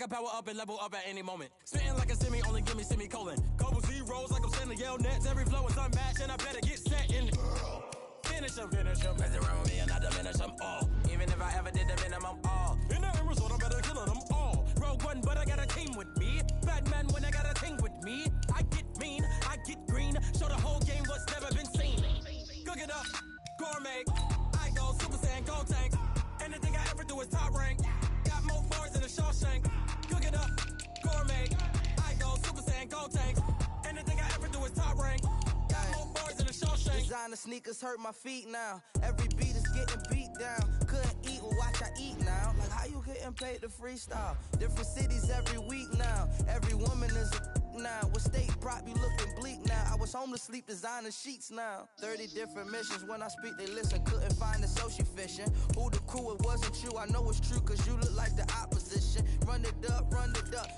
can power up and level up at any moment. Spitting like a semi, only give me semicolon. Couple zeros like I'm sending yell nets. Every flow is unmatched, and I better get set in. Finish them. Mess around with me and I diminish them all. Even if I ever did the minimum, all. In the end result, I'm better killing them all. Rogue one, but I got a team with me. Batman when I got a team with me. I get mean, I get green. Show the whole game what's never been seen. Cook it up, gourmet. I go Super Saiyan, gold tank. Anything I ever do is top rank. Got more bars than a Shawshank. Cook it up, gourmet. I go Super Saiyan, gold tank. Anything I ever do is top rank. Got more bars than a Shawshank. Designer sneakers hurt my feet now. Every beat is getting beat down. Couldn't eat, well watch I eat now. Like how you getting paid to freestyle? Different cities every week now. Every woman is a now. What state brought me looking bleak now? I was home to sleep designer sheets now. 30 different missions. When I speak they listen. Couldn't find the social fishing. Who the crew? It wasn't you. I know it's true cause you look like the opposition. Run it up.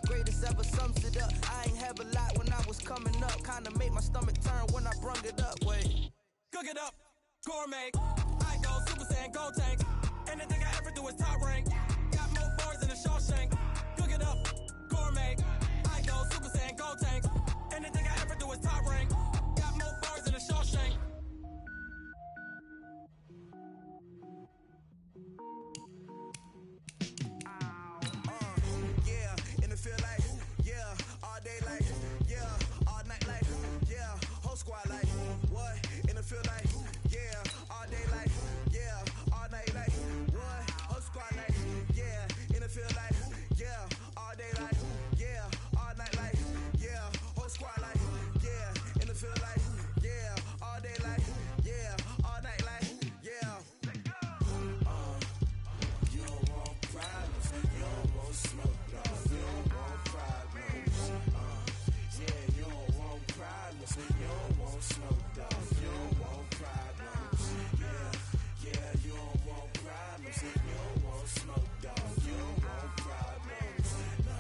Greatest ever sums it up. I ain't have a lot when I was coming up. Kinda made my stomach turn when I brung it up. Wait. Cook it up, gourmet. I go Super Saiyan, gold tank. Anything I ever do is top rank. Got more bars than a Shawshank. Cook it up, gourmet. I go Super Saiyan, gold tank. Anything I ever do is top rank. Got more bars than a Shawshank. Yeah, in the field like, yeah, all day like, yeah, all night like, yeah, whole squad like, what? In the field like, yeah, all day like, yeah, all night like, what? Whole squad like, yeah, in the field like, yeah, all day like, yeah, all night like, yeah, whole squad like, yeah, in the field like, yeah, all day like, yeah, all night like, yeah. You don't want problems, you don't want smoke, dog. You don't want problems. Yeah, you don't want problems, you don't want smoke, dog. You don't want problems. Yeah, you don't want problems, you don't want smoke, dog. You don't want problems. No,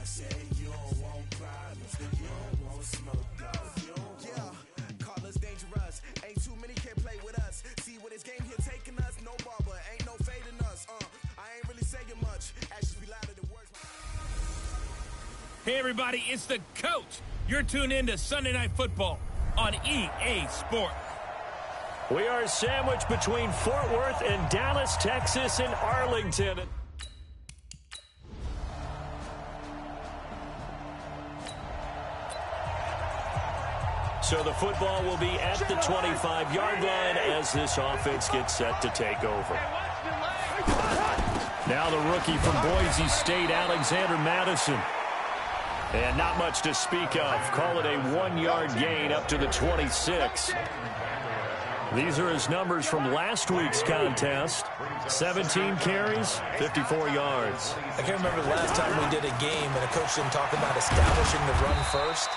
I say you don't want problems, you don't want smoke, dog. You don't want. Call us dangerous. Ain't too many can play with us. See what this game here taking us. No barber, ain't no fading us. I ain't really saying much. Actions be louder than words. Hey everybody, it's the coach. You're tuned in to Sunday Night Football on EA Sports. We are sandwiched between Fort Worth and Dallas, Texas, and Arlington. So the football will be at the 25-yard line as this offense gets set to take over. Now the rookie from Boise State, Alexander Madison. And not much to speak of. Call it a 1-yard gain up to the 26. These are his numbers from last week's contest. 17 carries, 54 yards. I can't remember the last time we did a game and a coach didn't talk about establishing the run first.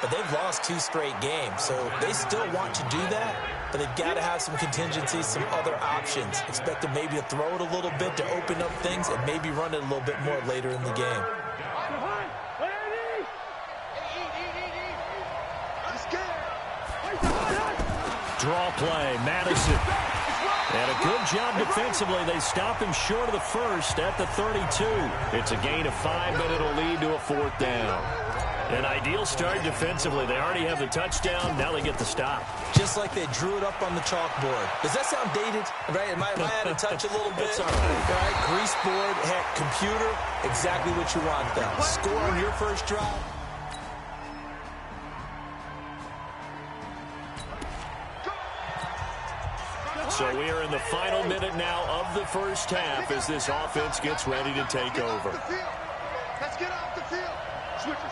But they've lost 2 straight games, so they still want to do that, but they've got to have some contingencies, some other options. Expect them maybe to throw it a little bit to open up things and maybe run it a little bit more later in the game. Draw play, Madison. And a good job defensively. They stop him short of the first at the 32. It's a gain of 5, but it'll lead to a 4th down. An ideal start defensively. They already have the touchdown. Now they get the stop. Just like they drew it up on the chalkboard. Does that sound dated? Right? Am I out of touch a little bit? It's all right. Grease board, heck, computer, exactly what you want though. Score on your first drive. So we are in the final minute now of the first half as this offense gets ready to take over. Let's get off the field. Switch it.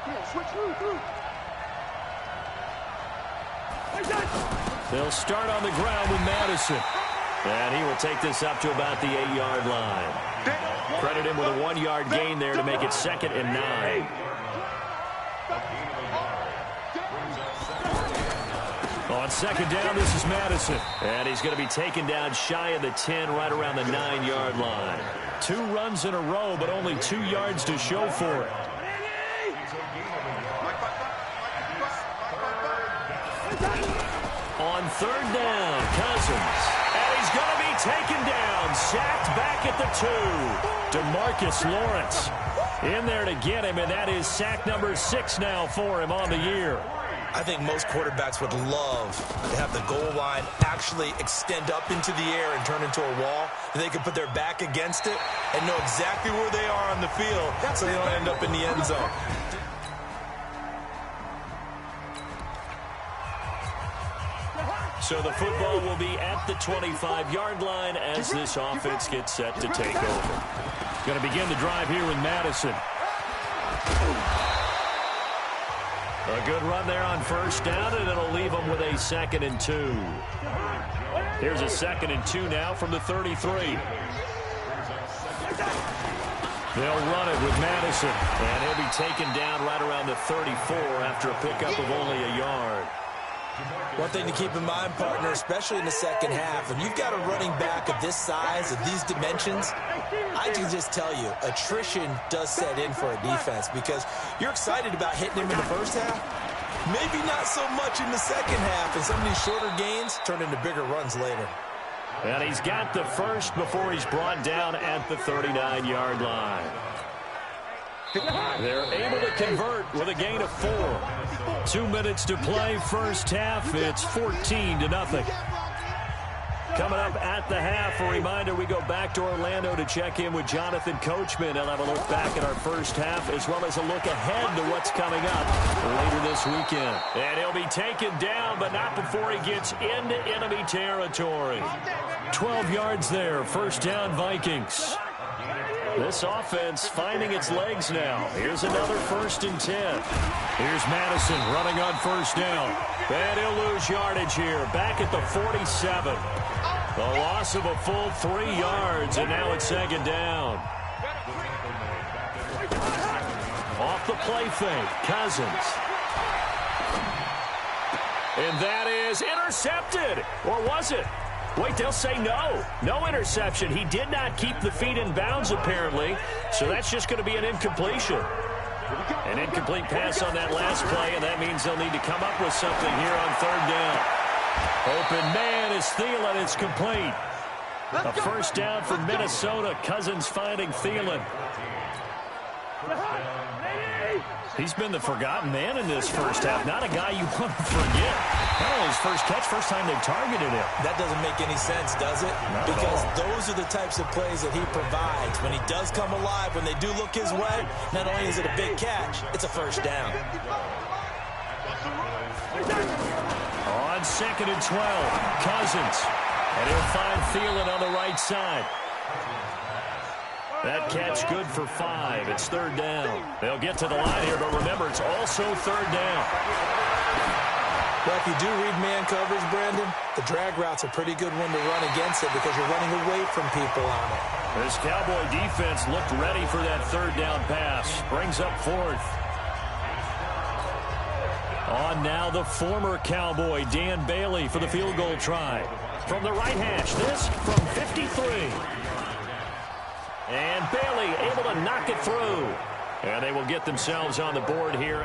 Come on, switch through. They'll start on the ground with Madison. And he will take this up to about the 8-yard line. Credit him with a 1-yard gain there to make it 2nd and 9. On 2nd down, this is Madison. And he's going to be taken down shy of the 10, right around the 9-yard line. 2 runs in a row, but only 2 yards to show for it. On 3rd down, Cousins. And he's going to be taken down, sacked back at the 2. DeMarcus Lawrence. in there to get him, and that is sack number 6 now for him on the year. I think most quarterbacks would love to have the goal line actually extend up into the air and turn into a wall. They could put their back against it and know exactly where they are on the field so they don't end up in the end zone. So the football will be at the 25-yard line as this offense gets set to take over. Going to begin the drive here with Madison. A good run there on first down, and it'll leave them with a 2nd and 2. Here's a 2nd and 2 now from the 33. They'll run it with Madison, and he'll be taken down right around the 34 after a pickup of only a yard. One thing to keep in mind, partner, especially in the second half, when you've got a running back of this size, of these dimensions, I can just tell you, attrition does set in for a defense because you're excited about hitting him in the first half. Maybe not so much in the second half, and some of these shorter gains turn into bigger runs later. And he's got the first before he's brought down at the 39-yard line. They're able to convert with a gain of 4. 2 minutes to play first half. It's 14-0. Coming up at the half, a reminder, we go back to Orlando to check in with Jonathan Coachman. He'll have a look back at our first half as well as a look ahead to what's coming up later this weekend. And he'll be taken down, but not before he gets into enemy territory. 12 yards there, first down Vikings. This offense finding its legs now. Here's another 1st and 10. Here's Madison running on first down. And he'll lose yardage here. Back at the 47. A loss of a full 3 yards, and now it's 2nd down. Off the play fake, Cousins. And that is intercepted. Or was it? Wait, they'll say no. No interception. He did not keep the feet in bounds, apparently. So that's just going to be an incompletion. An incomplete pass on that last play, and that means they'll need to come up with something here on 3rd down. Open man is Thielen. It's complete. A first down for Minnesota. Cousins finding Thielen. He's been the forgotten man in this first half. Not a guy you want to forget. Not only his first catch, first time they've targeted him. That doesn't make any sense, does it? Because those are the types of plays that he provides. When he does come alive, when they do look his way, not only is it a big catch, it's a first down. On 2nd and 12, Cousins. And he'll find Thielen on the right side. That catch good for 5. It's 3rd down. They'll get to the line here, but remember, it's also 3rd down. Well, if you do read man coverage, Brandon, the drag route's a pretty good one to run against it because you're running away from people on it. This Cowboy defense looked ready for that 3rd down pass. Brings up 4th. On now the former Cowboy, Dan Bailey, for the field goal try. From the right hash, this from 53. And Bailey able to knock it through. And they will get themselves on the board here.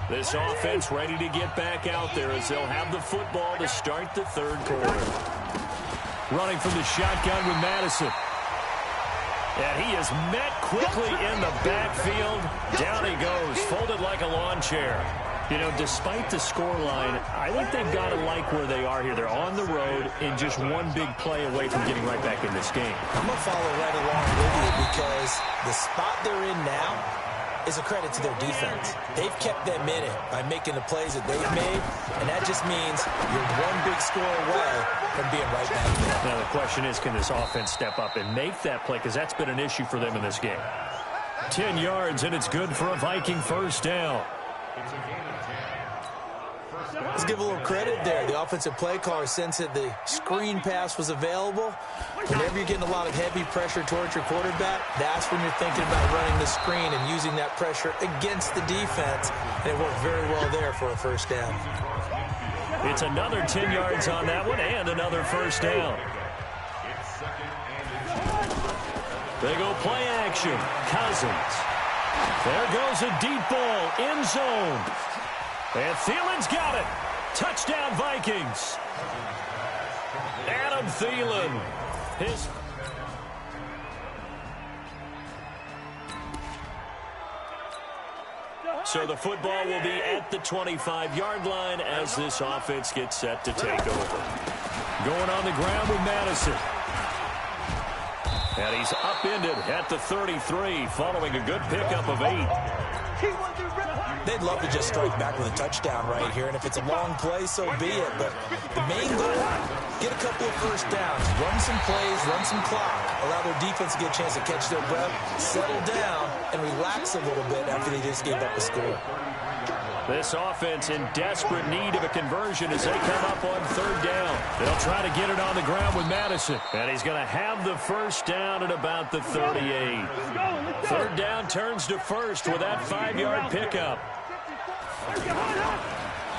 This offense ready to get back out there as they'll have the football to start the 3rd quarter. Running from the shotgun with Madison. And he is met quickly in the backfield. Down he goes, folded like a lawn chair. You know, despite the scoreline, I think they've got to like where they are here. They're on the road and just one big play away from getting right back in this game. I'm going to follow right along with you because the spot they're in now is a credit to their defense. They've kept them in it by making the plays that they've made, and that just means you're one big score away from being right back there. Now, the question is, can this offense step up and make that play? Because that's been an issue for them in this game. 10 yards, and it's good for a Viking first down. Let's give a little credit there. The offensive play caller sensed that the screen pass was available. Whenever you're getting a lot of heavy pressure towards your quarterback, that's when you're thinking about running the screen and using that pressure against the defense. And it worked very well there for a first down. It's another 10 yards on that one and another first down. They go play action. Cousins. There goes a deep ball. End zone. And Thielen's got it. Touchdown, Vikings. Adam Thielen. So the football will be at the 25-yard line as this offense gets set to take over. Going on the ground with Madison. And he's upended at the 33 following a good pickup of 8. They'd love to just strike back with a touchdown right here, and if it's a long play, so be it. But the main goal, get a couple of first downs, run some plays, run some clock, allow their defense to get a chance to catch their breath, settle down, and relax a little bit after they just gave up a score. This offense in desperate need of a conversion as they come up on 3rd down. They'll try to get it on the ground with Madison. And he's going to have the first down at about the 38. 3rd down turns to first with that 5-yard pickup.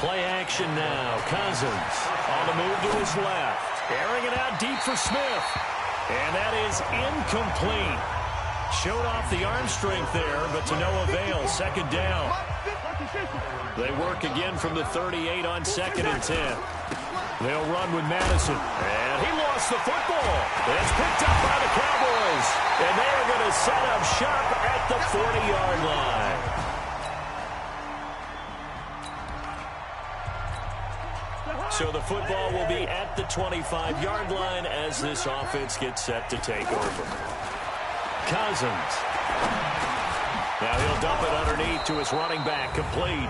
Play action now. Cousins on the move to his left. Airing it out deep for Smith. And that is incomplete. Showed off the arm strength there, but to no avail. 2nd down. They work again from the 38 on 2nd and 10. They'll run with Madison. And he lost the football. It's picked up by the Cowboys. And they are going to set up shop at the 40-yard line. So the football will be at the 25-yard line as this offense gets set to take over. Cousins. Now he'll dump it underneath to his running back, complete.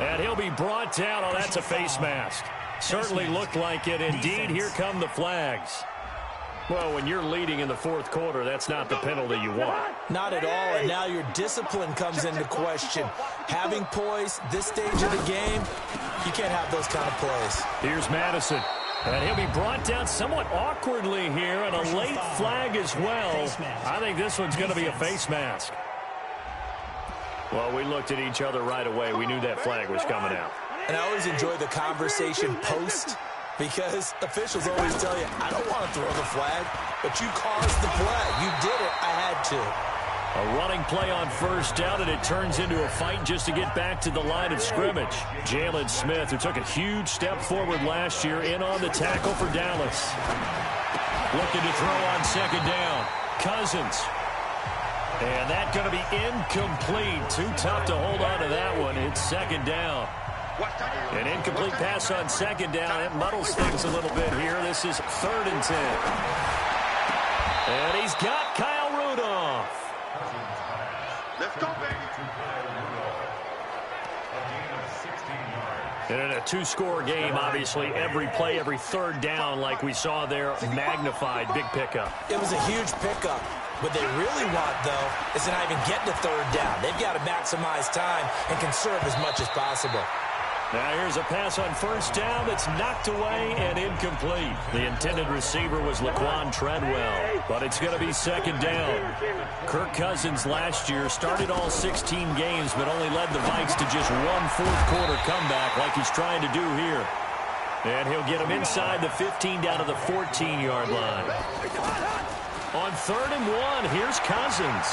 And he'll be brought down. Oh, that's a face mask. Certainly looked like it. Indeed, here come the flags. Well, when you're leading in the 4th quarter, that's not the penalty you want. Not at all, and now your discipline comes into question. Having poise this stage of the game, you can't have those kind of plays. Here's Madison. And he'll be brought down somewhat awkwardly here, and a late flag as well. I think this one's going to be a face mask. Well, we looked at each other right away. We knew that flag was coming out. And I always enjoy the conversation post because officials always tell you, I don't want to throw the flag, but you caused the play. You did it. I had to. A running play on 1st down, and it turns into a fight just to get back to the line of scrimmage. Jalen Smith, who took a huge step forward last year, in on the tackle for Dallas. Looking to throw on 2nd down. Cousins. And that's going to be incomplete. Too tough to hold on to that one. It's 2nd down. An incomplete pass on 2nd down. It muddles things a little bit here. This is 3rd and 10. And he's got Kyle Rudolph. Let's go, baby. And in a 2-score game, obviously, every play, every 3rd down, like we saw there, magnified. Big pickup. It was a huge pickup. What they really want, though, is to not even get to 3rd down. They've got to maximize time and conserve as much as possible. Now here's a pass on 1st down that's knocked away and incomplete. The intended receiver was Laquan Treadwell, but it's going to be 2nd down. Kirk Cousins last year started all 16 games, but only led the Vikes to just one 4th-quarter comeback like he's trying to do here. And he'll get him inside the 15 down to the 14-yard line. On 3rd and 1, here's Cousins.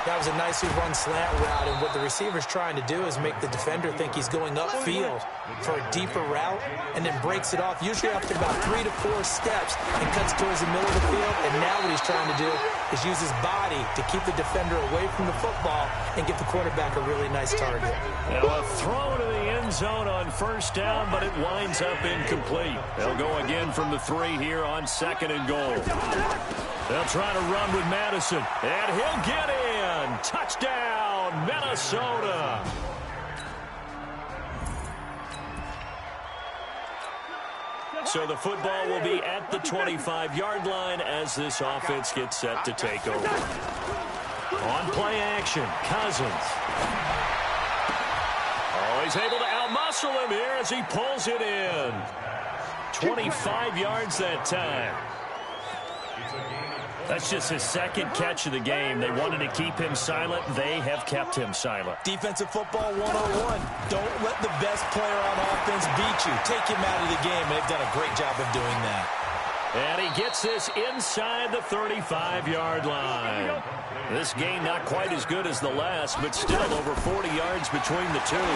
That was a nicely run slant route, and what the receiver's trying to do is make the defender think he's going upfield for a deeper route, and then breaks it off, usually after about 3 to 4 steps, and cuts towards the middle of the field. And now what he's trying to do is use his body to keep the defender away from the football and give the quarterback a really nice target. Now a throw to the end zone on 1st down, but it winds up incomplete. They'll go again from the 3 here on 2nd and goal. They'll try to run with Madison, and he'll get in. Touchdown, Minnesota. So the football will be at the 25-yard line as this offense gets set to take over. On play action, Cousins. Oh, he's able to outmuscle him here as he pulls it in. 25 yards that time. That's just his 2nd catch of the game. They wanted to keep him silent. They have kept him silent. Defensive football 101. Don't let the best player on offense beat you. Take him out of the game, and they've done a great job of doing that. And he gets this inside the 35-yard line. This game not quite as good as the last, but still over 40 yards between the two.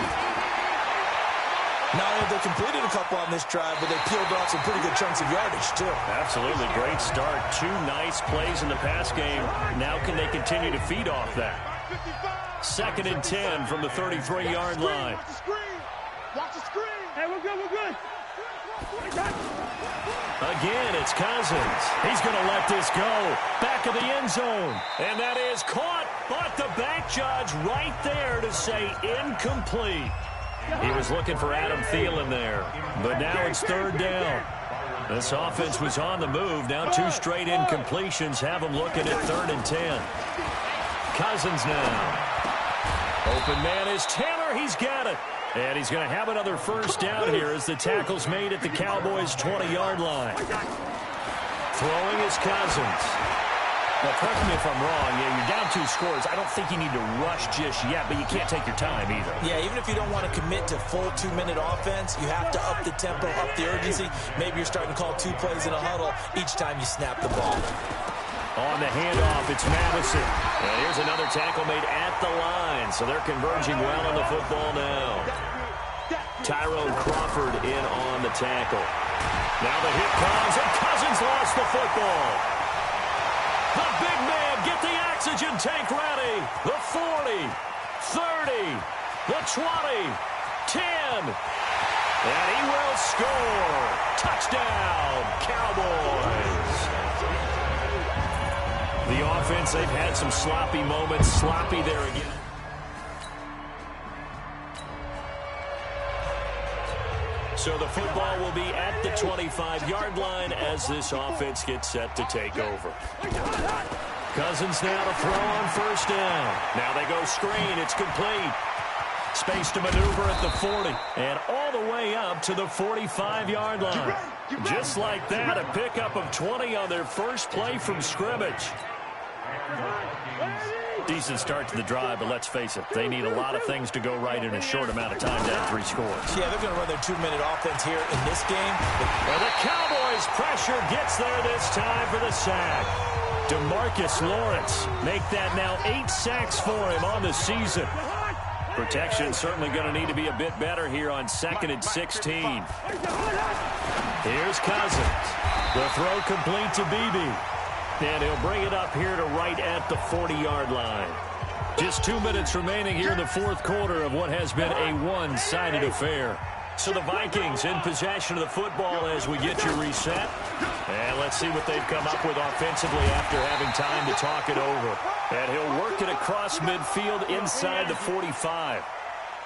Not only have they completed a couple on this drive, but they peeled off some pretty good chunks of yardage, too. Absolutely. Great start. 2 nice plays in the pass game. Now can they continue to feed off that? 2nd and 10 from the 33-yard line. Watch the screen. Watch the screen. Hey, we're good. We're good. Again, it's Cousins. He's going to let this go. Back of the end zone. And that is caught, but the back judge right there to say incomplete. He was looking for Adam Thielen there, but now it's 3rd down. This offense was on the move. Now 2 straight incompletions have them looking at 3rd and 10. Cousins now. Open man is Taylor. He's got it. And he's going to have another 1st down here as the tackle's made at the Cowboys' 20-yard line. Throwing is Cousins. Now, correct me if I'm wrong. Yeah, you're down 2 scores. I don't think you need to rush just yet, but you can't take your time either. Yeah, even if you don't want to commit to full 2-minute offense, you have to up the tempo, up the urgency. Maybe you're starting to call 2 plays in a huddle each time you snap the ball. On the handoff, it's Madison. And here's another tackle made at the line, so they're converging well on the football now. Tyrone Crawford in on the tackle. Now the hit comes, and Cousins lost the football. The big man, get the oxygen tank ready. The 40, 30, the 20, 10. And he will score. Touchdown, Cowboys. The offense, they've had some sloppy moments. Sloppy there again. So the football will be at the 25-yard line as this offense gets set to take over. Cousins now to throw on 1st down. Now they go screen. It's complete. Space to maneuver at the 40. And all the way up to the 45-yard line. Just like that, a pickup of 20 on their first play from scrimmage. Decent start to the drive, but let's face it, they need a lot of things to go right in a short amount of time down 3 scores. Yeah, they're going to run their 2-minute offense here in this game. Well, the Cowboys' pressure gets there this time for the sack. DeMarcus Lawrence make that now 8 sacks for him on the season. Protection certainly going to need to be a bit better here on 2nd and 16. Here's Cousins. The throw complete to Beebe. And he'll bring it up here to right at the 40-yard line. Just 2 minutes remaining here in the 4th quarter of what has been a one-sided affair. So the Vikings in possession of the football as we get you reset. And let's see what they've come up with offensively after having time to talk it over. And he'll work it across midfield inside the 45.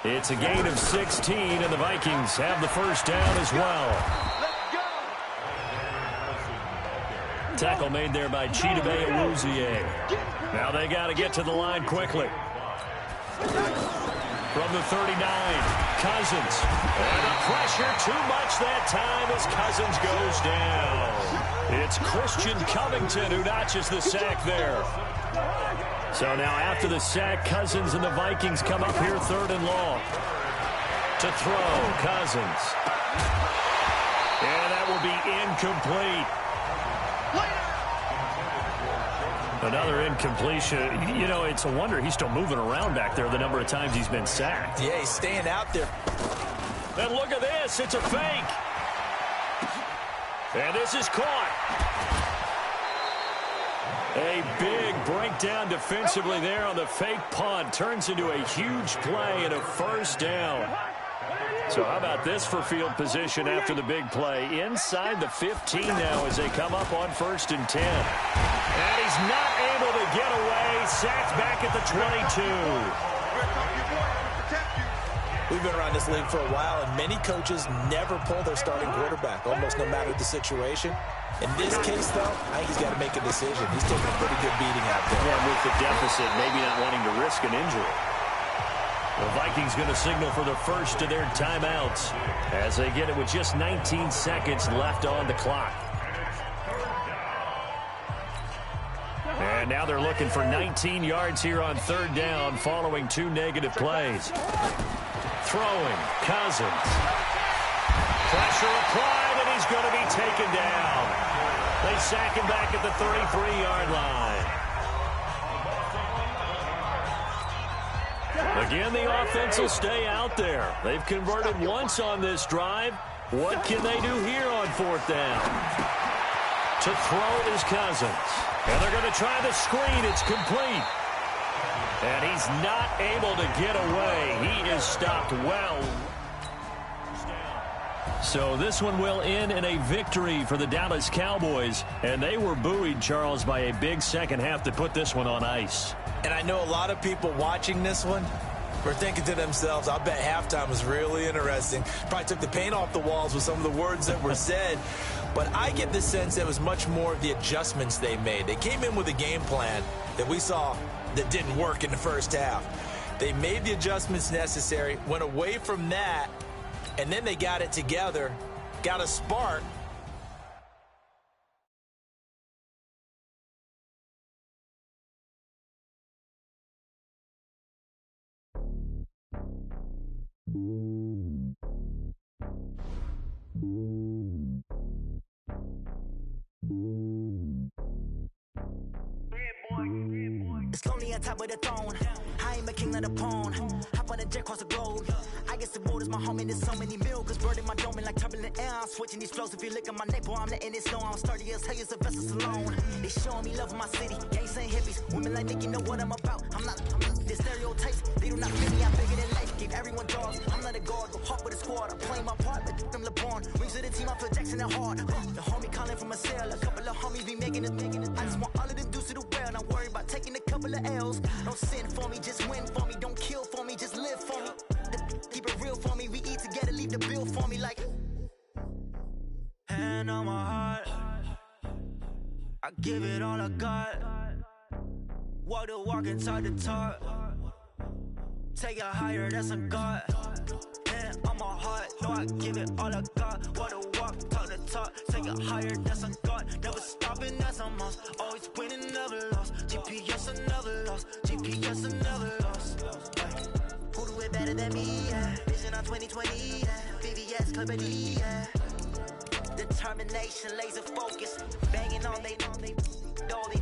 It's a gain of 16, and the Vikings have the 1st down as well. Tackle made there by Chidobe Awuzie. Now they got to get to the line quickly. From the 39, Cousins. And the pressure too much that time as Cousins goes down. It's Christian Covington who notches the sack there. So now after the sack, Cousins and the Vikings come up here 3rd and long. To throw, Cousins. And that will be incomplete. Another incompletion. You know, it's a wonder he's still moving around back there the number of times he's been sacked. Yeah, he's staying out there. And look at this. It's a fake. And this is caught. A big breakdown defensively there on the fake punt. Turns into a huge play and a 1st down. So how about this for field position after the big play? Inside the 15 now as they come up on 1st and 10. And he's not able to get away. Sacked back at the 22. We've been around this league for a while, and many coaches never pull their starting quarterback, almost no matter the situation. In this case, though, I think he's got to make a decision. He's taking a pretty good beating out there. Yeah, with the deficit, maybe not wanting to risk an injury. The Vikings going to signal for the first of their timeouts as they get it with just 19 seconds left on the clock. And now they're looking for 19 yards here on 3rd down following 2 negative plays. Throwing, Cousins. Pressure applied, and he's going to be taken down. They sack him back at the 33-yard line. Again, the offense will stay out there. They've converted once on this drive. What can they do here on 4th down? To throw is Cousins. And they're going to try the screen. It's complete. And he's not able to get away. He is stopped well. So this one will end in a victory for the Dallas Cowboys. And they were buoyed, Charles, by a big second half to put this one on ice. And I know a lot of people watching this one were thinking to themselves, I bet halftime was really interesting. Probably took the paint off the walls with some of the words that were said. But I get the sense it was much more of the adjustments they made. They came in with a game plan that we saw that didn't work in the first half. They made the adjustments necessary, went away from that, and then they got it together, got a spark. It's lonely on top of the throne. I am a king of the pawn. Hop on a jet across the globe. I guess the world is my home and there's so many milkers burning my dome like turbulent air. I'm switching these flows. If you look at my neck, boy, I'm letting it snow. I'm sturdy as hell as a vessel alone. They showing me love in my city. Gangs ain't hippies. Women like Nick, you know what I'm about. I'm not the stereotypes. They do not fit me. I'm bigger than life. Give everyone dogs. I'm not a guard. Go hard with a squad. I'm playing my part, but them LeBron. Rings to the team. I feel Jackson and hard. The homie calling from a cell. A couple of homies be making it. I just want all of them dudes to do well. Not worry about taking a couple of L's. Don't sin for me, just win for me. Don't kill for me, just live for me. Keep it real for me. We eat together, leave the bill for me like. Hand on my heart, I give it all I got. Walk the walk and talk the talk. Take it higher, that's a God. Hand on my heart, no, I give it all I got. Walk the walk, talk the talk. Take it higher, that's a God. Never stopping, that's a must. Always winning, never lost. GPS, I never lost. GPS, I never lost. Who do it better than me? Yeah. Vision on 2020. Yeah. VVS, Clarity. Yeah. Determination, laser focus. Banging on they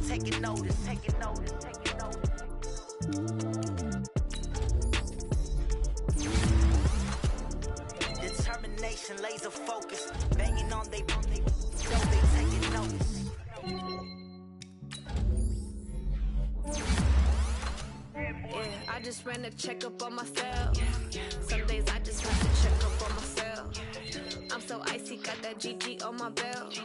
taking notice. Taking notice. Taking notice. Determination, laser focus. Banging on they taking notice. Yeah, I just ran a checkup on myself. Some days I just have to check up on myself. I'm so icy, got that GG on my belt.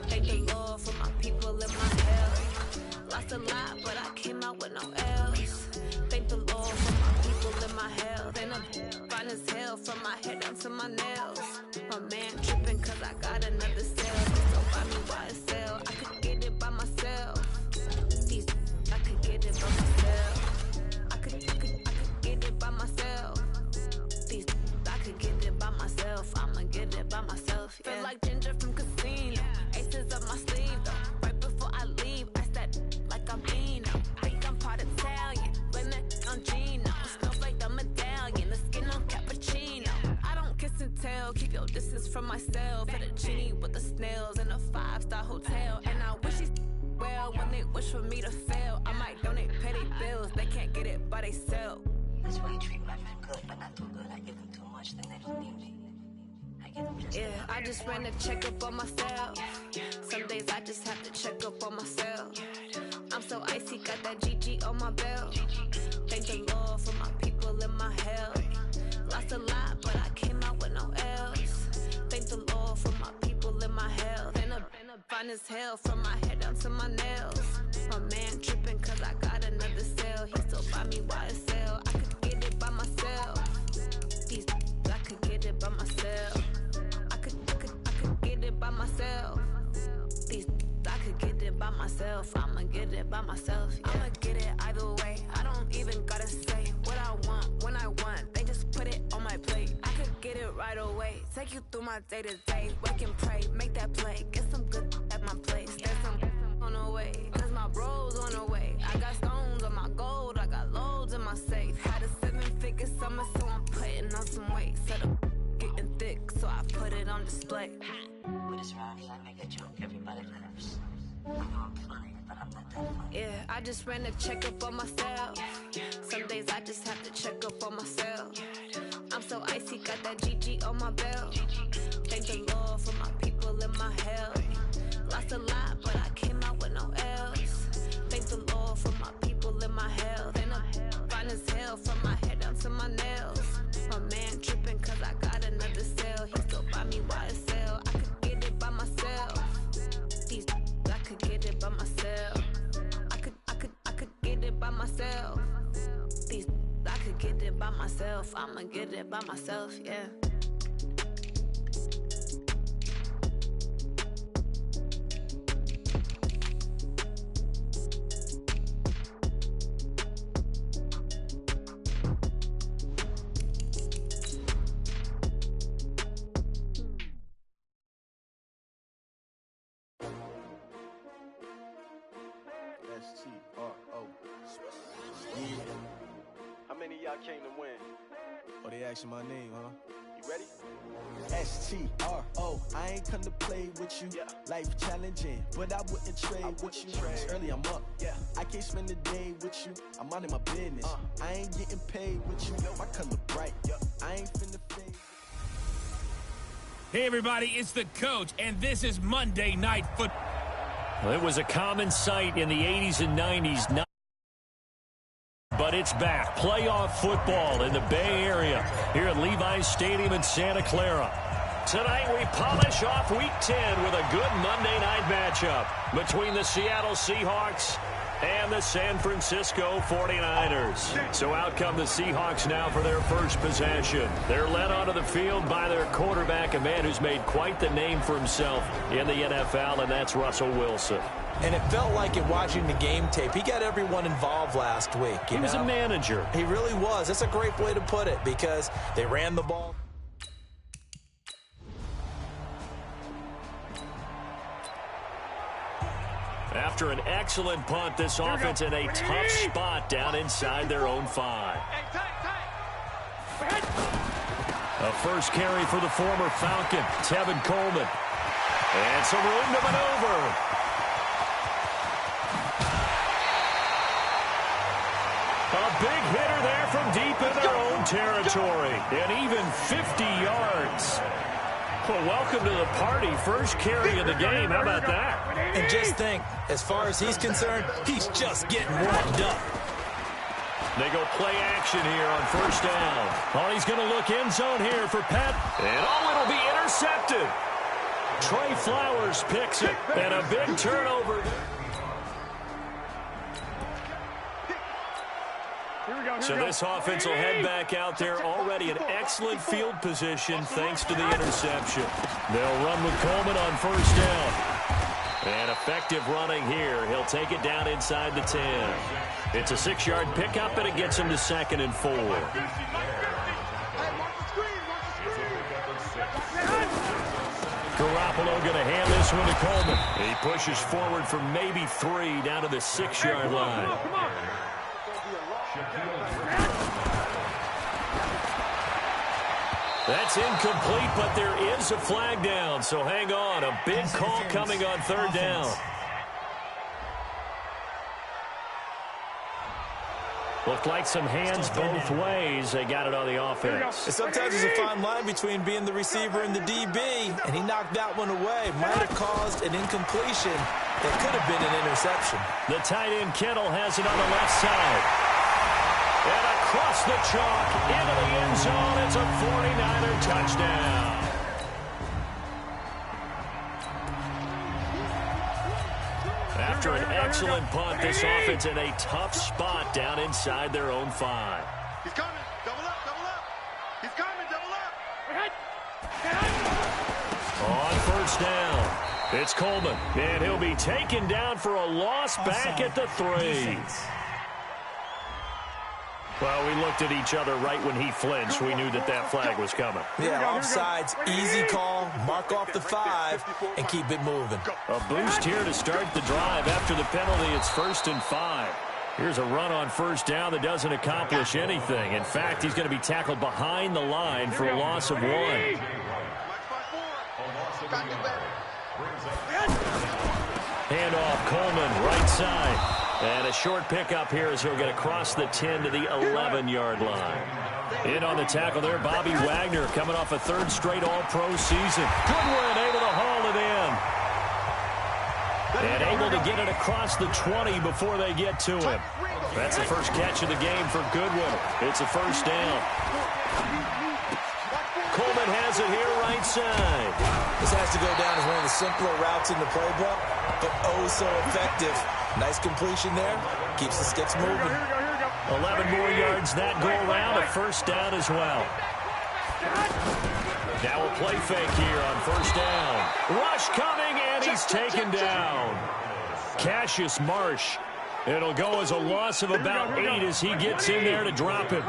Thank the Lord for my people in my health. Lost a lot, but I came out with no L's. Thank the Lord for my people in my health. And I'm fine as hell from my head down to my nails. My man tripping cause I got another sale. So buy me YSL, I could get it by myself. These I could get it by myself. I could get it by myself. These I could get it by myself. I'ma get it by myself. Yeah. Feel like Ginger from Casino. Aces up my sleeve though. Right before I leave, I said like I'm Dino. Think I'm part Italian. Blame it on Gino. Snowflake the medallion. The skin on cappuccino. I don't kiss and tell. Keep your distance from myself. Put a genie with the snails in a 5-star hotel. And I wish these well when they wish for me to fail. I might donate, pay their bills. They can't get it by they sell. That's why you treat my men good, but not too good. I give them too much, then they don't need me. I give them just I just ran a checkup on myself. Some days I just have to check up on myself. I'm so icy, got that GG on my belt. Thank the Lord for my people in my health. Lost a lot, but I came out with no L's. Thank the Lord for my people in my health. And I'm fine as hell from my head down to my nails. My man tripping cause I got another sale. He still buy me YSL. I could get it by myself. These I could get it by myself. I could get it by myself. These I could get it by myself. I'ma get it by myself. Yeah. I'ma get it either way. I don't even gotta say what I want when I want. They just put it on my plate. I could get it right away. Take you through my day to day. Wake and pray, make that play. Get some good at my place. There's some on the way. Cause my bros on the way. I got stones on my gold. I got loads in my safe. Had a 7-figure summer, so I'm putting on some weight. Set up getting thick, so I put it on display. with this round, I make a joke, everybody laughs. I know I'm funny, but I'm not that funny. Yeah, I just ran a checkup on myself. Some days I just have to check up on myself. I'm so icy, got that GG on my belt. Thank the Lord for my people in my health. Lost a lot, but I came out with no L's. Thank the Lord for my people in my health. And I'm it by myself. I'ma get it by myself, yeah. S-T-R-O. Yeah. How many of y'all came to win? Oh, they asking my name, huh? You ready? S-T-R-O. I ain't come to play with you. Yeah. Life challenging, but I wouldn't trade with you. It's early, I'm up. Yeah. I can't spend the day with you. I'm minding my business. I ain't getting paid with you. My color bright. I ain't finna fade. Hey, everybody, it's the coach, and this is Monday Night Football. Well, it was a common sight in the 80s and 90s. But it's back. Playoff football in the Bay Area here at Levi's Stadium in Santa Clara. Tonight we polish off Week 10 with a good Monday night matchup between the Seattle Seahawks and the San Francisco 49ers. So out come the Seahawks now for their first possession. They're led onto the field by their quarterback, a man who's made quite the name for himself in the NFL, and that's Russell Wilson. And it felt like it watching the game tape. He got everyone involved last week. He was a manager. He really was. That's a great way to put it because they ran the ball. After an excellent punt, this offense in a tough spot down inside their own 5. A first carry for the former Falcon, Tevin Coleman. And some room to maneuver. A big hitter there from deep in their own territory. And even 50 yards. Well, welcome to the party. First carry of the game. How about that? And just think, as far as he's concerned, he's just getting warmed up. They go play action here on first down. Oh, he's going to look end zone here for Pat. And it'll be intercepted. Trey Flowers picks it. And a big turnover. So this offense will head back out there already in excellent field position thanks to the interception. They'll run with Coleman on first down. And effective running here. He'll take it down inside the 10. It's a 6-yard pickup, and it gets him to 2nd and 4. Garoppolo going to hand this one to Coleman. He pushes forward for maybe 3 down to the 6-yard line. That's incomplete, but there is a flag down, so hang on. A big call coming on third down. Looked like some hands both ways. They got it on the offense. And sometimes there's a fine line between being the receiver and the DB, and he knocked that one away. Might have caused an incompletion that could have been an interception. The tight end Kittle has it on the left side. And across the chalk, into the end zone, it's a 49er touchdown. After an excellent punt, this offense in a tough spot down inside their own 5. He's coming. Double up, double up. He's coming, double up. On first down, it's Coleman. And he'll be taken down for a loss back at the 3. Well, we looked at each other right when he flinched. We knew that that flag was coming. Yeah, offsides, easy call, mark off the 5, and keep it moving. A boost here to start the drive. After the penalty, it's 1st and 5. Here's a run on first down that doesn't accomplish anything. In fact, he's going to be tackled behind the line for a loss of 1. Handoff, Coleman, right side. And a short pickup here as he'll get across the 10 to the 11-yard line. In on the tackle there, Bobby Wagner coming off a 3rd straight All-Pro season. Goodwin able to haul it in. And able to get it across the 20 before they get to him. That's the first catch of the game for Goodwin. It's a first down. Coleman has it here right side. This has to go down as one of the simpler routes in the playbook, but oh so effective. Nice completion there. Keeps the sticks moving. 11 more yards that go around, a first down as well. Now a play fake here on first down. Rush coming, and he's taken down. Cassius Marsh. It'll go as a loss of about 8 as he gets in there to drop him.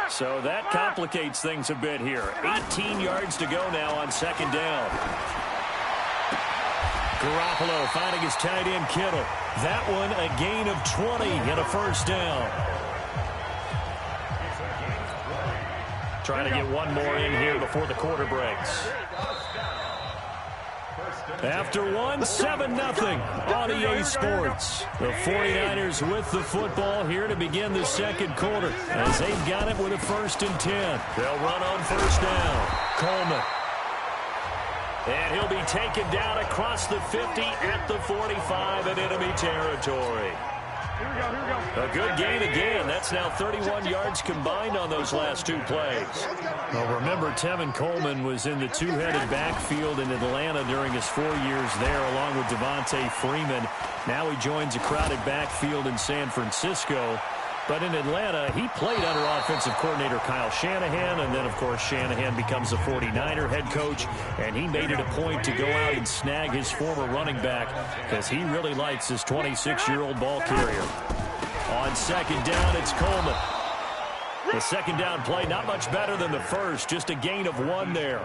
So that complicates things a bit here. 18 yards to go now on second down. Garoppolo finding his tight end Kittle. That one a gain of 20 and a first down. Trying to get one more in here before the quarter breaks. After one, 7-0 on EA Sports. The 49ers with the football here to begin the second quarter as they've got it with a 1st and 10. They'll run on first down. Coleman. And he'll be taken down across the 50 at the 45 in enemy territory. Here we go. A good gain again. That's now 31 yards combined on those last 2 plays. Well, remember, Tevin Coleman was in the two-headed backfield in Atlanta during his 4 years there, along with Devontae Freeman. Now he joins a crowded backfield in San Francisco. But in Atlanta, he played under offensive coordinator Kyle Shanahan, and then, of course, Shanahan becomes the 49er head coach, and he made it a point to go out and snag his former running back because he really likes his 26-year-old ball carrier. On second down, it's Coleman. The second down play, not much better than the first, just a gain of 1 there.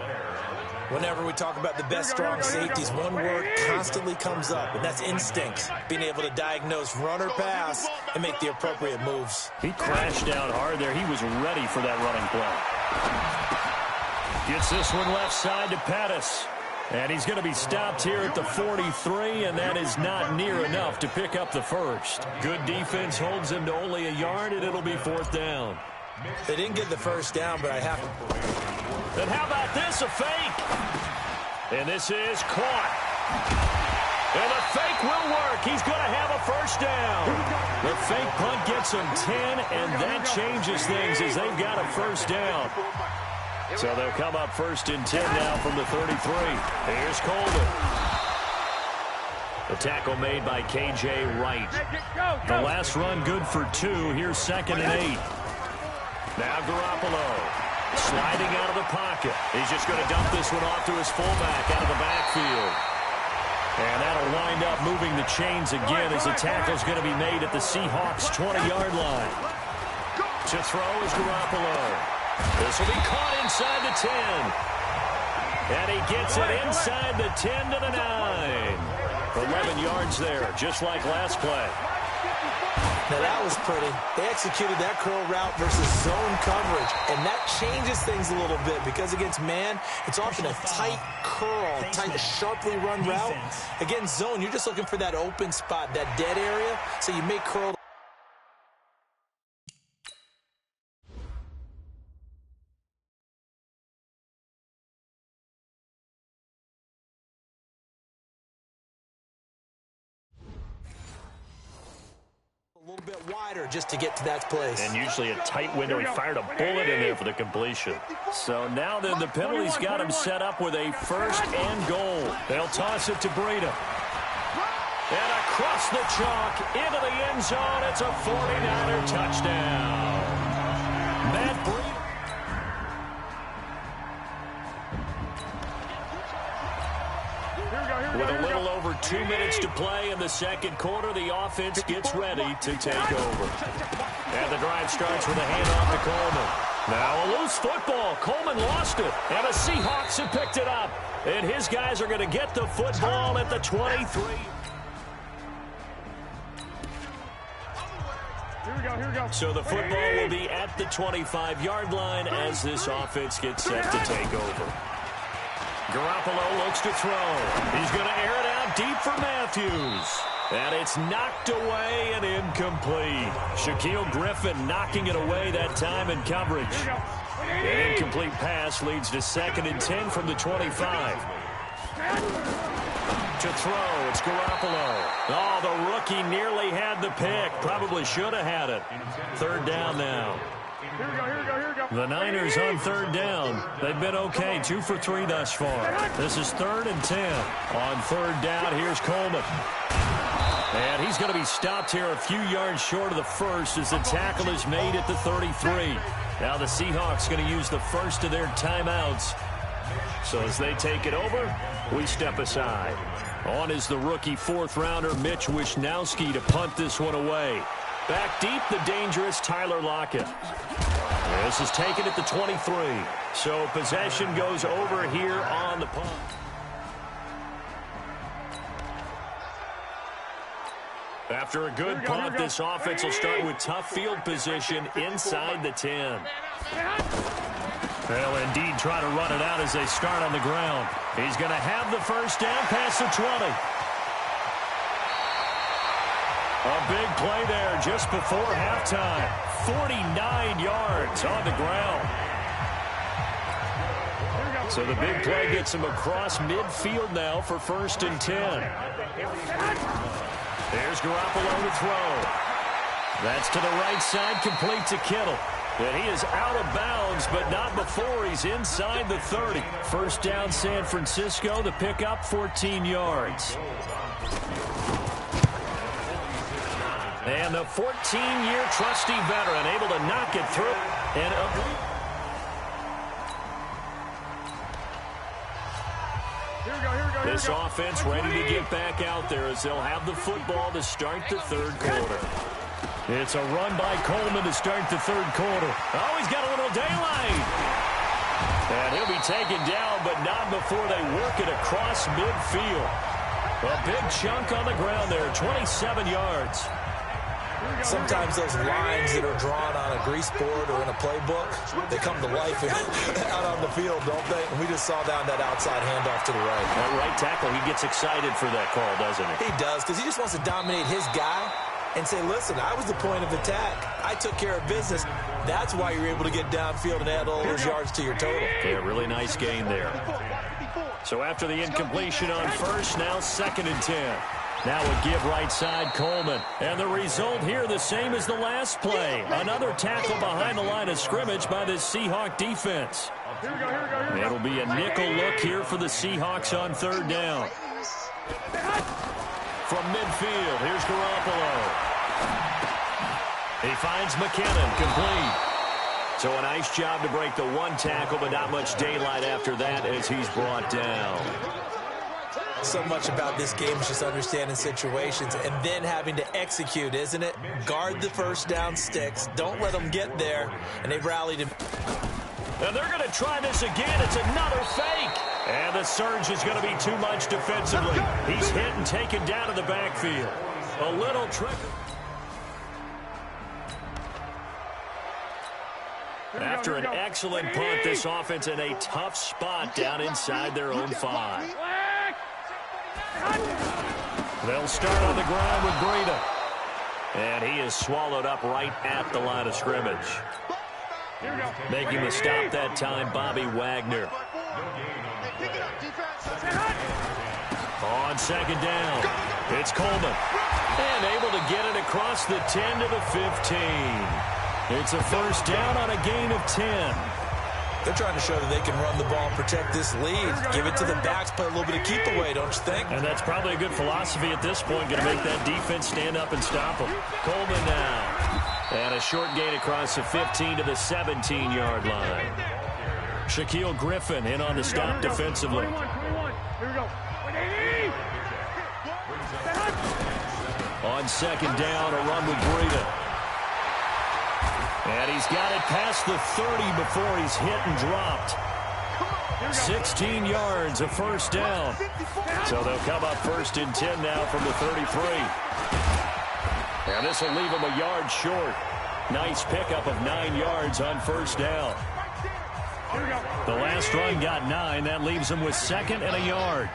Whenever we talk about the best strong safeties, one word constantly comes up, and that's instinct. Being able to diagnose run or pass and make the appropriate moves. He crashed down hard there. He was ready for that running play. Gets this one left side to Pettis. And he's going to be stopped here at the 43, and that is not near enough to pick up the first. Good defense holds him to only a yard, and it'll be 4th down. They didn't get the first down, but I have to. Then how about this, a fake? And this is caught. And the fake will work. He's going to have a first down. The fake punt gets him 10, and that changes things as they've got a first down. So they'll come up 1st and 10 now from the 33. Here's Coleman. The tackle made by K.J. Wright. The last run good for 2. Here's 2nd and 8. Now Garoppolo sliding out of the pocket. He's just going to dump this one off to his fullback out of the backfield. And that'll wind up moving the chains again as the tackle's going to be made at the Seahawks' 20-yard line. To throw is Garoppolo. This will be caught inside the 10. And he gets it inside the 10 to the 9. 11 yards there, just like last play. Now that was pretty. They executed that curl route versus zone coverage, and that changes things a little bit because against man, it's often a tight curl, tight, sharply run route. Against zone, you're just looking for that open spot, that dead area, so you make curl. A little bit wider just to get to that place. And usually a tight window. He fired a bullet in there for the completion. So now then the penalty's got him set up with a 1st and goal. They'll toss it to Breida. And across the chalk into the end zone. It's a 49er touchdown. Matt Breida. With a little over 2 minutes to play in the second quarter, the offense gets ready to take over. And the drive starts with a handoff to Coleman. Now a loose football. Coleman lost it. And the Seahawks have picked it up. And his guys are going to get the football at the 23. Here we go. So the football will be at the 25-yard line as this offense gets set to take over. Garoppolo looks to throw. He's going to air it out deep for Matthews. And it's knocked away and incomplete. Shaquille Griffin knocking it away that time in coverage. An incomplete pass leads to 2nd and 10 from the 25. To throw, it's Garoppolo. Oh, the rookie nearly had the pick. Probably should have had it. 3rd down now. Here we go. The Niners on 3rd down. They've been okay, 2 for 3 thus far. This is 3rd and 10. On 3rd down, here's Coleman. And he's going to be stopped here a few yards short of the first as the tackle is made at the 33. Now the Seahawks going to use the first of their timeouts. So as they take it over, we step aside. On is the rookie fourth-rounder Mitch Wishnowsky to punt this one away. Back deep, the dangerous Tyler Lockett. This is taken at the 23. So possession goes over here on the punt. After a good punt, this offense will start with tough field position inside the 10. They'll indeed try to run it out as they start on the ground. He's going to have the first down past the 20. A big play there just before halftime. 49 yards on the ground. So the big play gets him across midfield now for 1st and 10. There's Garoppolo to throw. That's to the right side, complete to Kittle. And he is out of bounds, but not before he's inside the 30. First down, San Francisco. The pickup, 14 yards. And the 14-year trusty veteran able to knock it through. And this offense ready to get back out there as they'll have the football to start the third quarter. It's a run by Coleman to start the third quarter. Oh, he's got a little daylight. And he'll be taken down, but not before they work it across midfield. A big chunk on the ground there, 27 yards. Sometimes those lines that are drawn on a grease board or in a playbook, they come to life out on the field, don't they? And we just saw down that outside handoff to the right. That right tackle, he gets excited for that call, doesn't he? He does, because he just wants to dominate his guy and say, listen, I was the point of attack. I took care of business. That's why you're able to get downfield and add all those yards to your total. Yeah, really nice gain there. So after the incompletion on first, now 2nd and 10. Now a give right side, Coleman. And the result here the same as the last play. Another tackle behind the line of scrimmage by this Seahawk defense. It'll be a nickel look here for the Seahawks on 3rd down. From midfield, here's Garoppolo. He finds McKinnon, complete. So a nice job to break the one tackle, but not much daylight after that as he's brought down. So much about this game is just understanding situations and then having to execute, isn't it? Guard the first down sticks. Don't let them get there. And they've rallied him. And they're going to try this again. It's another fake. And the surge is going to be too much defensively. He's hit and taken down in the backfield. A little trick. After an excellent punt, this offense in a tough spot down inside their own 5. They'll start on the ground with Breida. And he is swallowed up right at the line of scrimmage. Making the stop that time, Bobby Wagner. On 2nd down, it's Coleman. And able to get it across the 10 to the 15. It's a first down on a gain of 10. They're trying to show that they can run the ball and protect this lead. Give it to the backs, play a little bit of keep away, don't you think? And that's probably a good philosophy at this point, going to make that defense stand up and stop them. Coleman now. And a short gain across the 15 to the 17-yard line. Shaquille Griffin in on the stop defensively. On 2nd down, a run with Breida. And he's got it past the 30 before he's hit and dropped. 16 yards, a first down. So they'll come up 1st and 10 now from the 33. And this will leave him a yard short. Nice pickup of 9 yards on 1st down. The last run got 9. That leaves him with 2nd and a yard.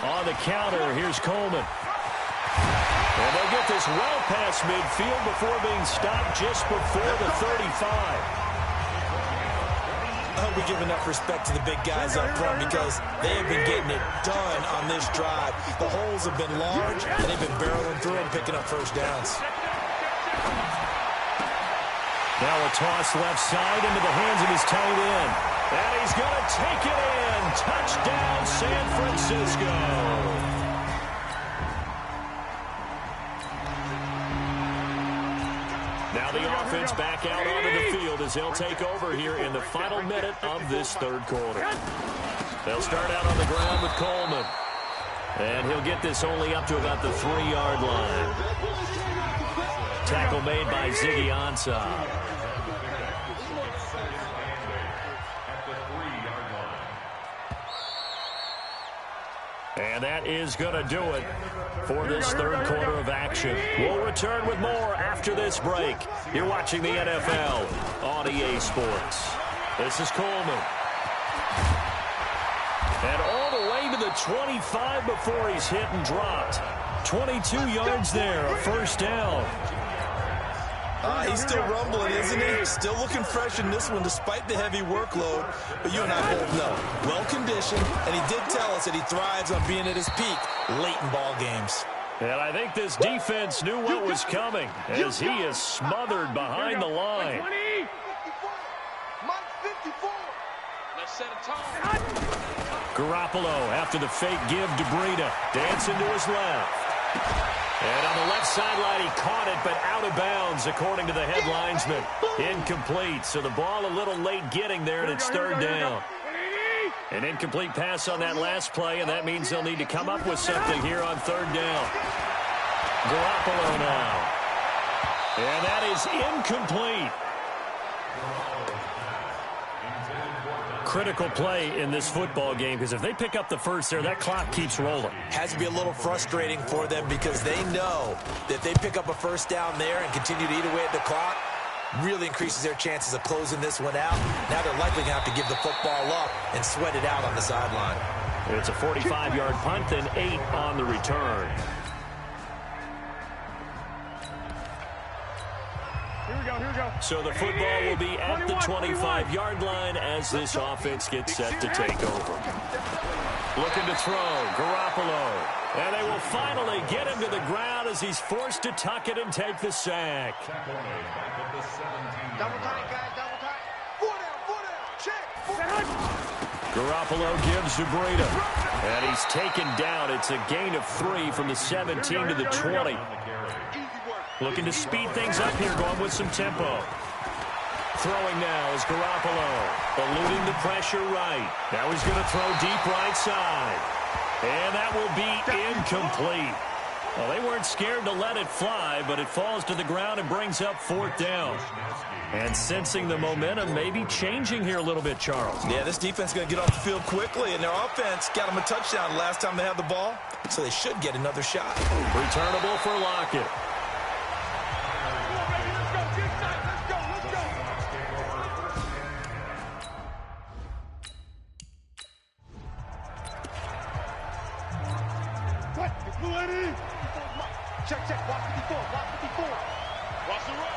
On the counter, here's Coleman. And they'll get this well past midfield before being stopped just before the 35. I hope we give enough respect to the big guys up front because they have been getting it done on this drive. The holes have been large, and they've been barreling through and picking up first downs. Now a toss left side into the hands of his tight end. And he's going to take it in. touchdown San Francisco. Now the offense back out onto the field as they'll take over here in the final minute of this third quarter. They'll start out on the ground with Coleman. And he'll get this only up to about the 3-yard line. Tackle made by Ziggy Ansah. And that is going to do it for this third quarter of action. We'll return with more after this break. You're watching the NFL on EA Sports. This is Coleman. And all the way to the 25 before he's hit and dropped. 22 yards there, a first down. He's still rumbling, isn't he? Still looking fresh in this one despite the heavy workload. But you and I both know, well-conditioned, and he did tell us that he thrives on being at his peak late in ball games. And I think this defense knew what was coming as he is smothered behind the line. Garoppolo after the fake give to Breida. Dancing to his left. And on the left sideline, he caught it, but out of bounds, according to the head linesman. Incomplete, so the ball a little late getting there, and it's third down. An incomplete pass on that last play, and that means they'll need to come up with something here on third down. Garoppolo now. And that is incomplete. Critical play in this football game, because if they pick up the first there, that clock keeps rolling. Has to be a little frustrating for them because they know that if they pick up a first down there and continue to eat away at the clock, really increases their chances of closing this one out. Now they're likely going to have to give the football up and sweat it out on the sideline. It's a 45-yard punt and 8 on the return. Here we go. So the football will be at the 25-yard line as this offense gets set to take over. Looking to throw, Garoppolo. And they will finally get him to the ground as he's forced to tuck it and take the sack. Double tight, guys, double tight. 4 down, check. Garoppolo gives to Breida. And he's taken down. It's a gain of 3 from the 17 to the 20. Looking to speed things up here, going with some tempo. Throwing now is Garoppolo, eluding the pressure right. Now he's going to throw deep right side. And that will be incomplete. Well, they weren't scared to let it fly, but it falls to the ground and brings up fourth down. And sensing the momentum maybe changing here a little bit, Charles. Yeah, this defense is going to get off the field quickly, and their offense got them a touchdown last time they had the ball, so they should get another shot. Returnable for Lockett. Check, watch 54, watch 54. Watch the run.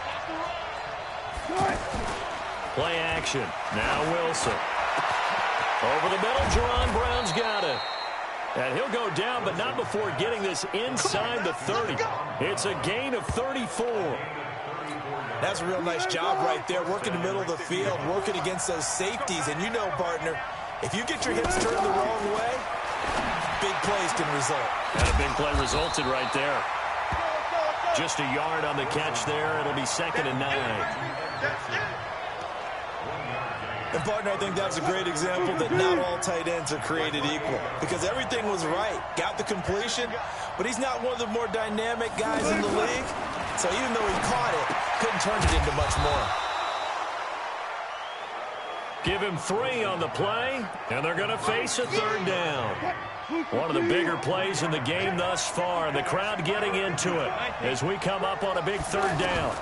Play action. Now Wilson. Over the middle, Jerron Brown's got it. And he'll go down, but not before getting this inside the 30. It's a gain of 34. That's a real nice job right there, working the middle of the field, working against those safeties. And you know, partner, if you get your hips turned the wrong way, big plays can result. And a big play resulted right there. Just a yard on the catch there. It'll be 2nd and 9. And, partner, I think that's a great example that not all tight ends are created equal because everything was right. Got the completion, but he's not one of the more dynamic guys in the league. So even though he caught it, couldn't turn it into much more. Give him 3 on the play, and they're going to face a third down. One of the bigger plays in the game thus far, and the crowd getting into it as we come up on a big third down.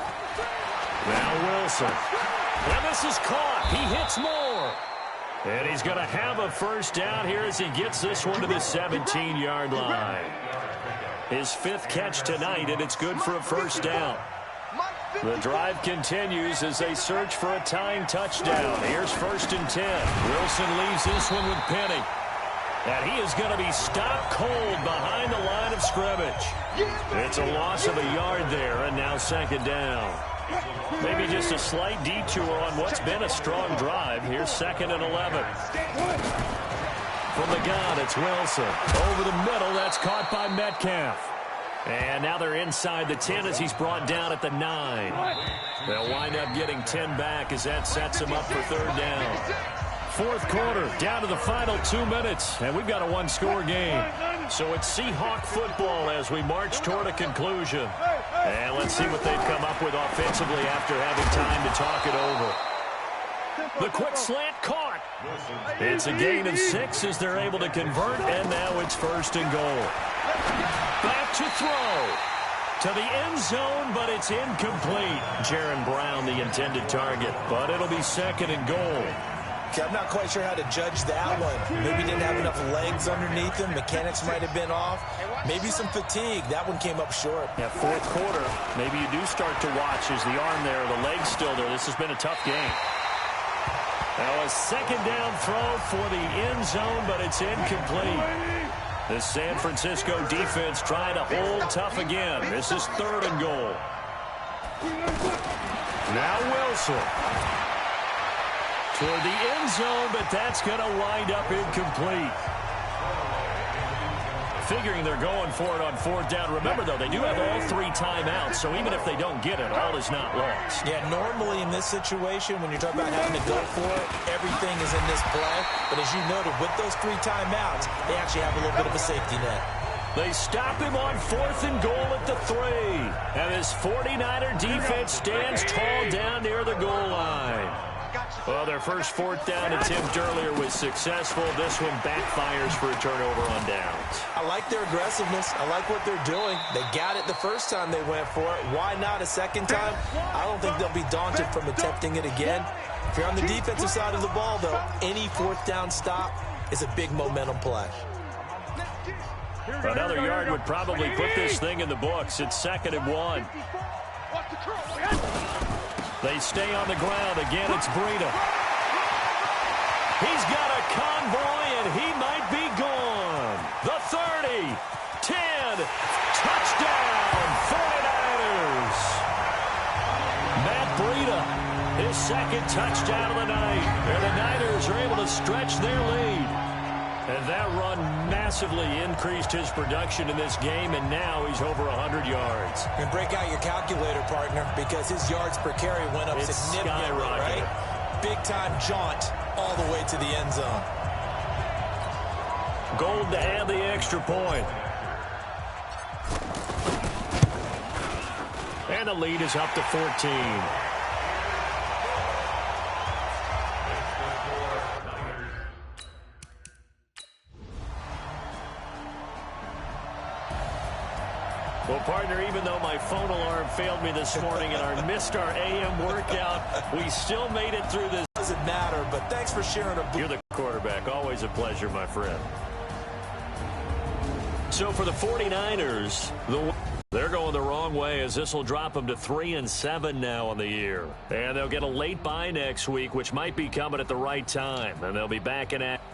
Now Wilson. And this is caught. He hits more. And he's going to have a first down here as he gets this one to the 17-yard line. His 5th catch tonight, and it's good for a first down. The drive continues as they search for a tying touchdown. Here's 1st and 10. Wilson leaves this one with Penny. And he is going to be stopped cold behind the line of scrimmage. It's a loss of a yard there, and now 2nd down. Maybe just a slight detour on what's been a strong drive. Here's 2nd and 11. From the gun, it's Wilson. Over the middle, that's caught by Metcalf. And now they're inside the 10 as he's brought down at the 9. They'll wind up getting 10 back as that sets him up for third down. Fourth quarter, down to the final 2 minutes, and we've got a one-score game. So it's Seahawk football as we march toward a conclusion. And let's see what they've come up with offensively after having time to talk it over. The quick slant caught. It's a gain of 6 as they're able to convert, and now it's first and goal. Back to throw. To the end zone, but it's incomplete. Jaron Brown, the intended target, but it'll be second and goal. Okay, I'm not quite sure how to judge that one. Maybe didn't have enough legs underneath him. Mechanics might have been off. Maybe some fatigue. That one came up short. Yeah, fourth quarter, maybe you do start to watch as the arm there, the leg's still there. This has been a tough game. Now a second down throw for the end zone, but it's incomplete. The San Francisco defense trying to hold tough again. This is third and goal. Now Wilson. Toward the end zone, but that's going to wind up incomplete. Figuring they're going for it on fourth down. Remember, though, they do have all 3 timeouts, so even if they don't get it, all is not lost. Yeah, normally in this situation, when you're talking about having to go for it, everything is in this play. But as you noted, with those 3 timeouts, they actually have a little bit of a safety net. They stop him on fourth and goal at the 3. And his 49er defense stands tall down near the goal line. Well, their first fourth down attempt earlier was successful. This one backfires for a turnover on downs. I like their aggressiveness. I like what they're doing. They got it the first time they went for it. Why not a second time? I don't think they'll be daunted from attempting it again. If you're on the defensive side of the ball, though, any fourth down stop is a big momentum play. Another yard would probably put this thing in the books. It's second and 1. They stay on the ground. Again, it's Breida. He's got a convoy, and he might be gone. The 30, 10, touchdown, 49ers. Matt Breida, his second touchdown of the night. And the Niners are able to stretch their lead. And that run massively increased his production in this game, and now he's over 100 yards. And break out your calculator, partner, because his yards per carry went up significantly, right? Big-time jaunt all the way to the end zone. Gold to add the extra point. And the lead is up to 14. Well, partner, even though my phone alarm failed me this morning and I missed our AM workout, we still made it through this. Doesn't matter, but thanks for sharing a... You're the quarterback. Always a pleasure, my friend. So for the 49ers, they're going the wrong way as this will drop them to 3-7 now on the year. And they'll get a late bye next week, which might be coming at the right time. And they'll be back in action.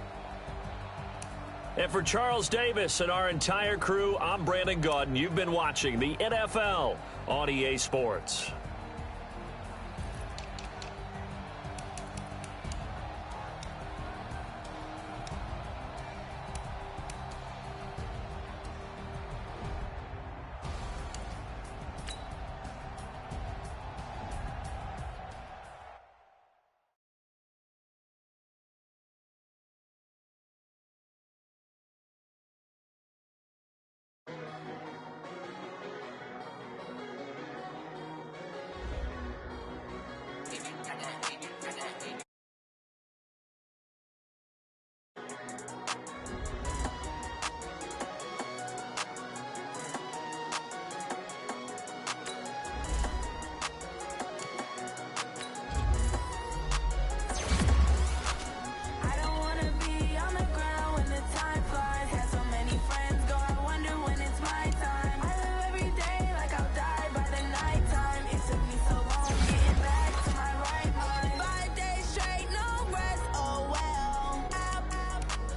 And for Charles Davis and our entire crew, I'm Brandon Gaudin. You've been watching the NFL on EA Sports.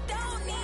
Don't need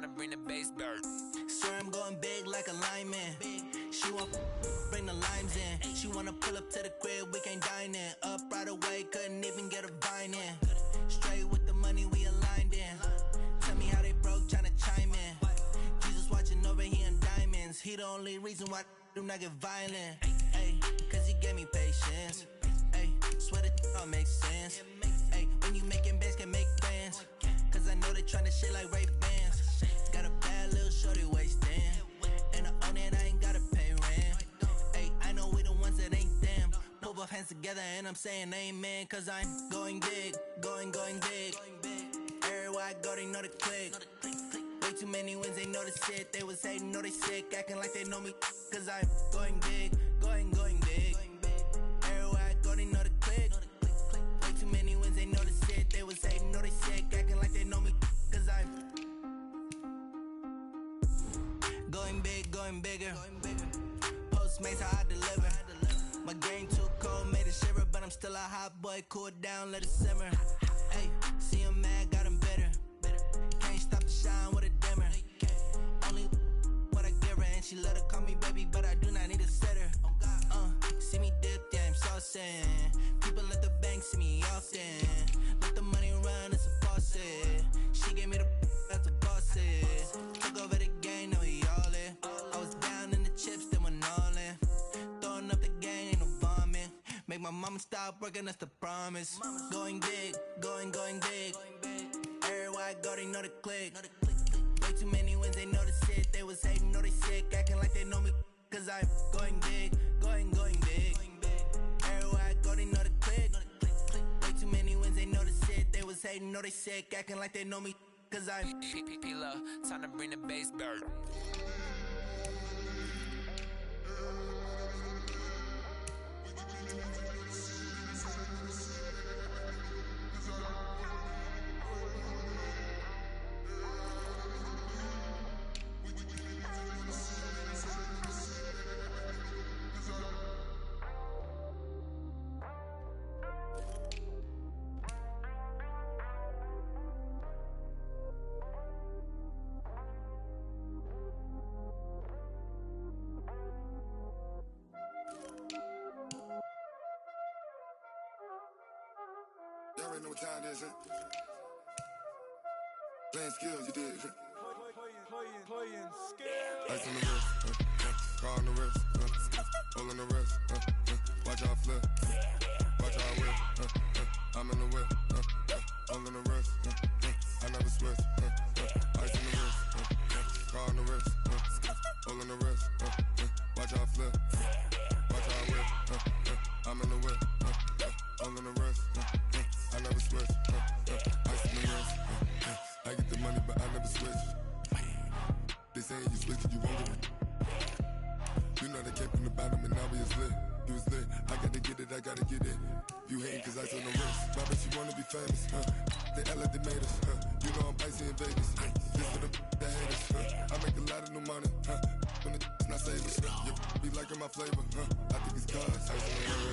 time to bring the bass dirt. Swear I'm going big like a lineman. She want bring the limes in. She wanna pull up to the crib, we can't dine in. Up right away, couldn't even get a vine in. Straight with the money we aligned in. Tell me how they broke, tryna chime in. Jesus watching over here in diamonds. He the only reason why I do not get violent. Ay, cause he gave me patience. Ay, swear that all makes sense. Ay, when you making bands, can make plans. Cause I know they tryna shit like Ray-Bans. Got a bad little shorty wasting. And I own it, I ain't gotta pay rent. Ay, I know we the ones that ain't them. Pull both hands together and I'm saying amen. Cause I'm going big, going big. Everywhere I go, they know the click. Way too many wins, they know the shit. They was hating, know they sick, acting like they know me. Cause I'm going big, going big. Everywhere I go, they know the click. Way too many wins, they know the shit. They was hating, know they sick, acting like they know me. Cause I'm going big, going bigger. Postmates, how I deliver. My game too cold, made it shiver. But I'm still a hot boy, cool it down, let it simmer. Hey, see him mad, got him bitter. Can't stop the shine with a dimmer. Only what I give her, and she let her call me baby, but I do not need a sitter. See me dip, yeah, I'm saucing. People at the bank see me often. Let the money run, it's a faucet. She gave me the that's a bosses. Took over the game, now we all in. I was down in the chips, then went all in. Throwing up the game, ain't no bombing. Make my mama stop working, that's the promise. Going big, going big. Everywhere I go, they know the click. Way too many wins, they know the shit. They was hating, know they sick, acting like they know me. Cause I'm going big, going big. Everywhere I go, they know the click. Way too many wins, they know the shit. They was hating, know they sick, acting like they know me. Cause I'm P-Love, time to bring the bass dirt. Y'all already know what time it is, huh? Playing skills, you did. Playing skills. Ice on the wrist, car on the wrist, hole on the wrist, watch how I flip, watch how I whip, I'm in the whip, hole on the wrist, I never switch, ice on the wrist, car on the wrist, hole on the wrist, watch how I flip, watch how I whip, I'm in the whip, hole on the wrist, I never switch, ice on the wrist, I get the money but I never switch. They saying you switch, you won't get it. You know they came from the bottom and now we is lit. You was lit, I gotta get it, I gotta get it. You hating cause ice on the wrist. My bitch, you wanna be famous, They act like they made us, You know I'm icy in Vegas, This for the that hate us, I make a lot of new money, When it's not saving, You be liking my flavor, I think it's cause ice on the wrist.